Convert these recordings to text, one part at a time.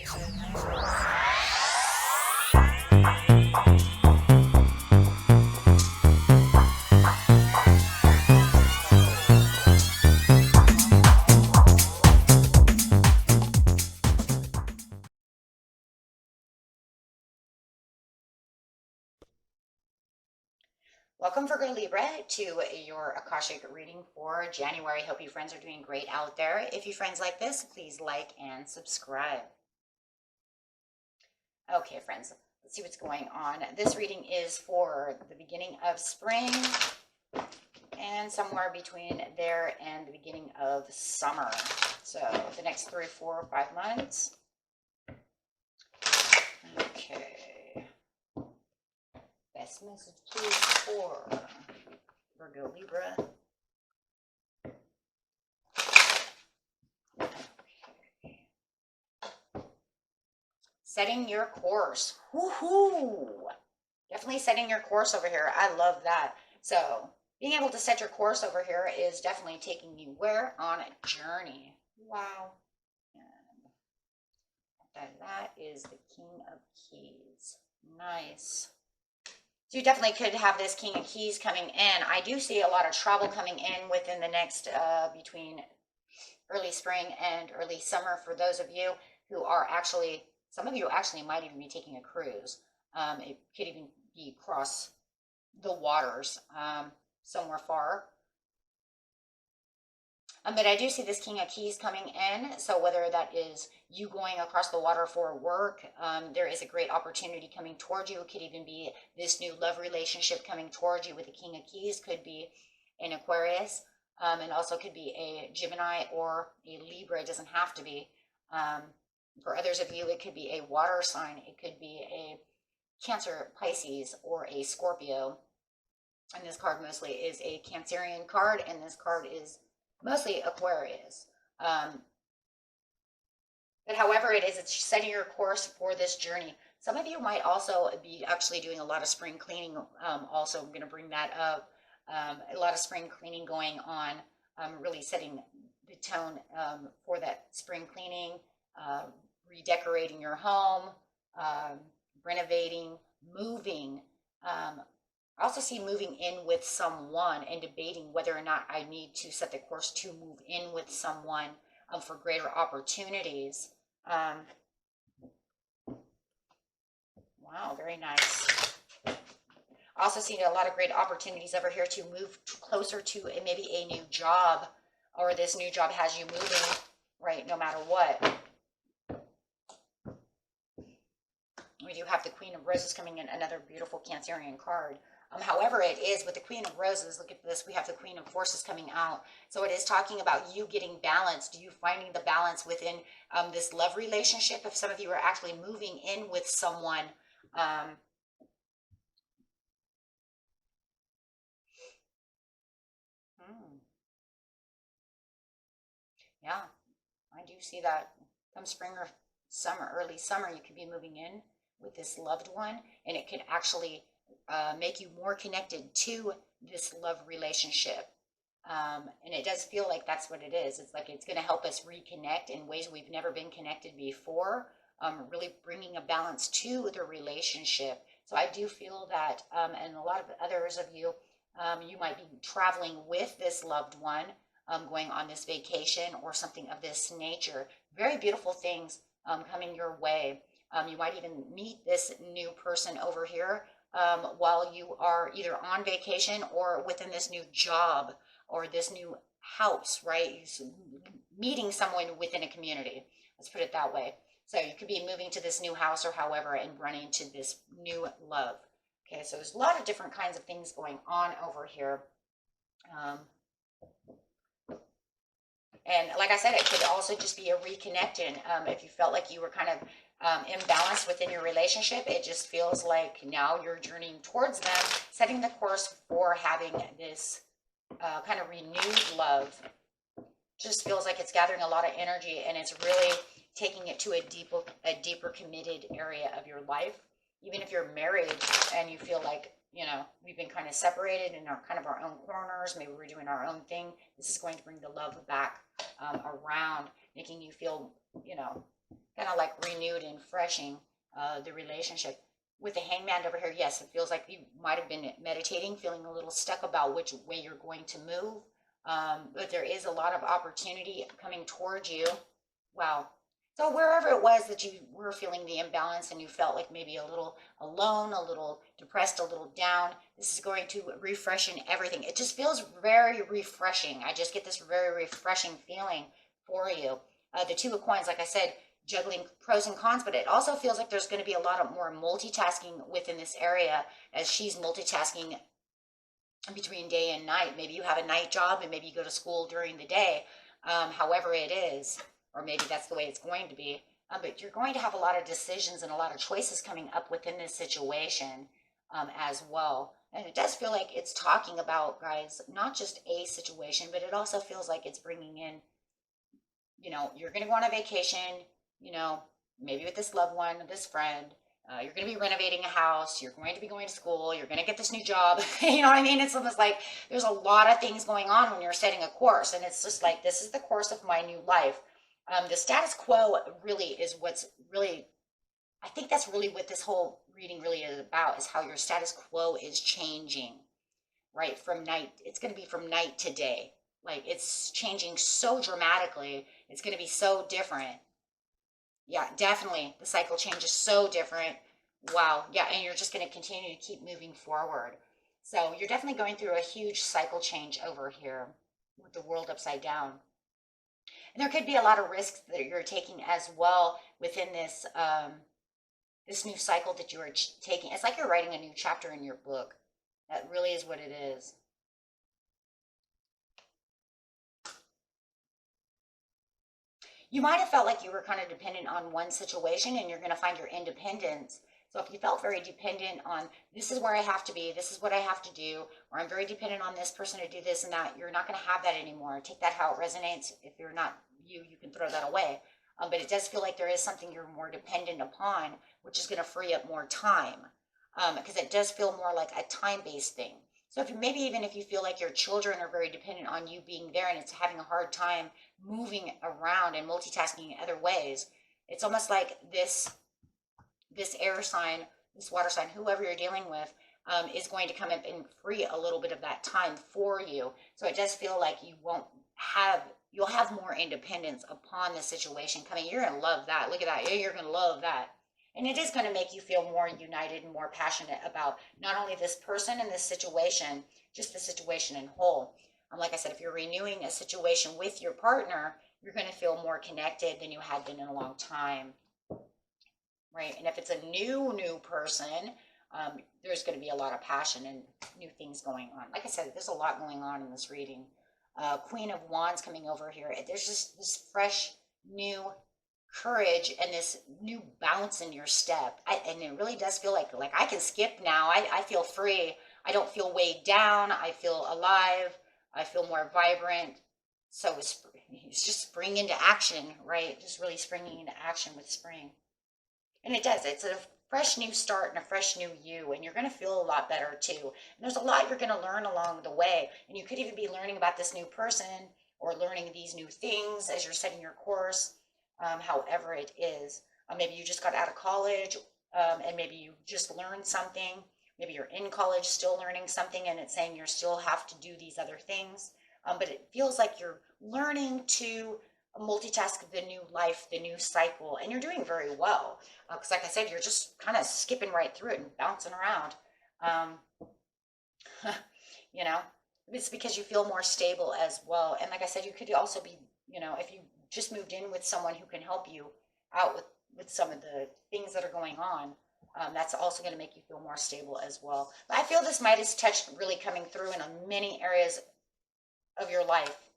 Welcome, Virgo Libra, to your Akashic reading for January. Hope you friends are doing great out there. If you friends like this, please like and subscribe. Okay, friends, let's see what's going on. This reading is for the beginning of spring and somewhere between there and the beginning of summer. So the next 3, 4, 5 months. Okay. Best message, please, for Virgo Libra. Okay. Setting your course. Woohoo! Definitely setting your course over here. I love that. So being able to set your course over here is definitely taking you where? On a journey. Wow. And that is the King of Keys. Nice. So you definitely could have this King of Keys coming in. I do see a lot of travel coming in within the next, between early spring and early summer for those of you who are actually, some of you actually might even be taking a cruise. It could even be across the waters somewhere far. But I do see this King of Keys coming in. So whether that is you going across the water for work, there is a great opportunity coming towards you. It could even be this new love relationship coming towards you with the King of Keys. Could be an Aquarius, and also could be a Gemini or a Libra. It doesn't have to be. For others of you, it could be a water sign. It could be a Cancer, Pisces, or a Scorpio. And this card mostly is a Cancerian card, and this card is mostly Aquarius. But however it is, it's setting your course for this journey. Some of you might also be actually doing a lot of spring cleaning. Also, I'm going to bring that up. A lot of spring cleaning going on, really setting the tone for that spring cleaning, redecorating your home, renovating, moving. I also see moving in with someone and debating whether or not I need to set the course to move in with someone for greater opportunities. Wow, very nice. I also see a lot of great opportunities over here to move closer to maybe a new job, or this new job has you moving, right, no matter what. We do have the Queen of Roses coming in, another beautiful Cancerian card. However it is, with the Queen of Roses, look at this, we have the Queen of Forces coming out. So it is talking about you getting balanced, you finding the balance within this love relationship. If some of you are actually moving in with someone, yeah, I do see that. Come spring or summer, early summer, you could be moving in with this loved one, and it could actually make you more connected to this love relationship. And it does feel like that's what it is. It's like it's going to help us reconnect in ways we've never been connected before, really bringing a balance to the relationship. So I do feel that, and a lot of others of you, you might be traveling with this loved one, going on this vacation or something of this nature. Very beautiful things coming your way. You might even meet this new person over here while you are either on vacation or within this new job or this new house, right? Meeting someone within a community. Let's put it that way. So you could be moving to this new house or however and running into this new love. Okay, so there's a lot of different kinds of things going on over here. And like I said, it could also just be a reconnecting. If you felt like you were kind of imbalanced within your relationship, it just feels like now you're journeying towards them, setting the course for having this kind of renewed love. Just feels like it's gathering a lot of energy, and it's really taking it to a deeper committed area of your life. Even if you're married and you feel like, you know, we've been kind of separated in our kind of our own corners, maybe we're doing our own thing, this is going to bring the love back around, making you feel, you know, kind of like renewed and refreshing the relationship. With the Hangman over here, yes, it feels like you might have been meditating, feeling a little stuck about which way you're going to move. But there is a lot of opportunity coming towards you. Wow. So wherever it was that you were feeling the imbalance and you felt like maybe a little alone, a little depressed, a little down, this is going to refreshen everything. It just feels very refreshing. I just get this very refreshing feeling for you. The Two of Coins, like I said, juggling pros and cons, but it also feels like there's going to be a lot of more multitasking within this area as she's multitasking between day and night. Maybe you have a night job and maybe you go to school during the day, however it is, or maybe that's the way it's going to be. But you're going to have a lot of decisions and a lot of choices coming up within this situation as well. And it does feel like it's talking about, guys, not just a situation, but it also feels like it's bringing in, you're going to go on a vacation, maybe with this loved one, this friend. You're going to be renovating a house. You're going to be going to school. You're going to get this new job. You know what I mean? It's almost like there's a lot of things going on when you're setting a course. And it's just like, this is the course of my new life. The status quo really is what's really, I think that's really what this whole reading really is about, is how your status quo is changing, right? From night, it's going to be from night to day. Like, it's changing so dramatically. It's going to be so different. Yeah, definitely. The cycle change is so different. Wow. Yeah, and you're just going to continue to keep moving forward. So you're definitely going through a huge cycle change over here with the world upside down. And there could be a lot of risks that you're taking as well within this this new cycle that you are taking. It's like you're writing a new chapter in your book. That really is what it is. You might have felt like you were kind of dependent on one situation, and you're going to find your independence. So if you felt very dependent on, this is where I have to be, this is what I have to do, or I'm very dependent on this person to do this and that, you're not going to have that anymore. Take that how it resonates. If you're not you can throw that away. But it does feel like there is something you're more dependent upon, which is going to free up more time. Because it does feel more like a time-based thing. So if maybe even if you feel like your children are very dependent on you being there and it's having a hard time moving around and multitasking in other ways, it's almost like this air sign, this water sign, whoever you're dealing with, is going to come up and free a little bit of that time for you. So it does feel like you'll have more independence upon the situation coming. You're going to love that. Look at that. You're going to love that. And it is going to make you feel more united and more passionate about not only this person and this situation, just the situation in whole. Like I said, if you're renewing a situation with your partner, you're going to feel more connected than you had been in a long time. Right? And if it's a new person, there's going to be a lot of passion and new things going on. Like I said, there's a lot going on in this reading. Queen of Wands coming over here. There's just this fresh, new courage and this new bounce in your step. And it really does feel like I can skip now. I feel free. I don't feel weighed down. I feel alive. I feel more vibrant. So it's just spring into action, right? Just really springing into action with spring. And it does. It's a fresh new start and a fresh new you. And you're going to feel a lot better too. And there's a lot you're going to learn along the way. And you could even be learning about this new person or learning these new things as you're setting your course. However it is. Maybe you just got out of college and maybe you just learned something. Maybe you're in college still learning something and it's saying you still have to do these other things. But it feels like you're learning to multitask the new life, the new cycle, and you're doing very well. Because like I said, you're just kind of skipping right through it and bouncing around. It's because you feel more stable as well. And like I said, you could also be, if you just moved in with someone who can help you out with some of the things that are going on, that's also going to make you feel more stable as well. But I feel this Midas touch really coming through in many areas of your life.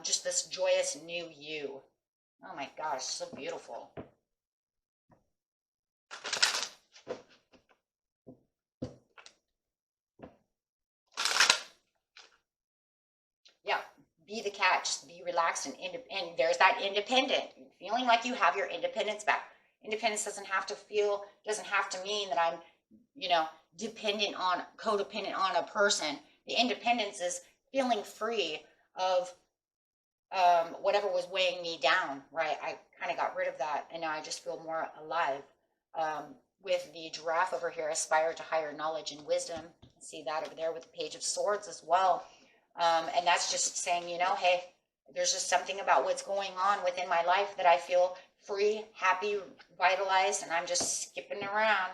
Just this joyous new you. Oh my gosh, so beautiful. Yeah, be the cat, just be relaxed and there's that independent, feeling like you have your independence back. Independence doesn't have to mean that I'm, codependent on a person. The independence is feeling free of whatever was weighing me down, right? I kind of got rid of that, and now I just feel more alive. With the giraffe over here, aspire to higher knowledge and wisdom. See that over there with the Page of Swords as well. And that's just saying, you know, hey, there's just something about what's going on within my life that I feel free, happy, vitalized, and I'm just skipping around.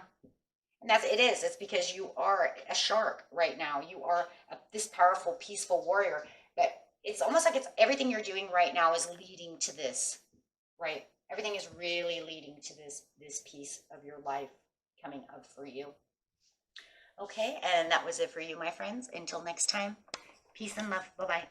And it's because you are a shark right now. You are this powerful, peaceful warrior. But it's almost like it's everything you're doing right now is leading to this, right? Everything is really leading to this piece of your life coming up for you. Okay, and that was it for you, my friends. Until next time, peace and love. Bye-bye.